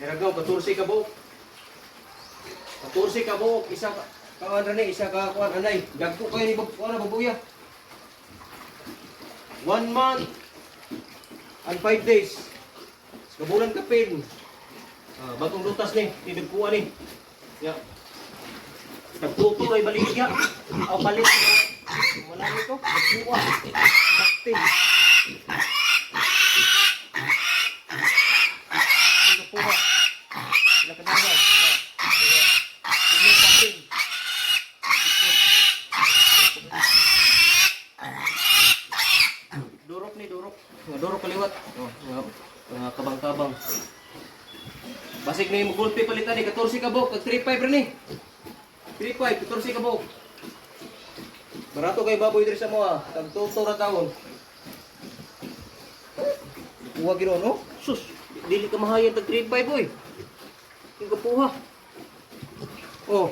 Iragaw 14 ka buok. 14 ka buok, isa ka kawan ra ni, isa ka kuan anay. Dagko kayo ni kuan babuya. 1 month and 5 days. Kabulan ka pin. Bagong lutas ni, tidagkuan ni. Ya. Nagtuto ay baligya. Aw balik. Wala nito. Nagkuha. Bakti. Nagkuha. Nakadagan. Durok ni, durok. Durok kaliwat. Mga kabang-kabang. Basig na yung gulpi palitan ni 14 ka buok, kag 3.5 rin ni. 3.5, 14 ka buok. Barato kay baboy diri sa mga, tag tuto ra taon. Kuha gino no? Sus, dili ka mahayan tag 3.5 boy. King kapuha. Oh,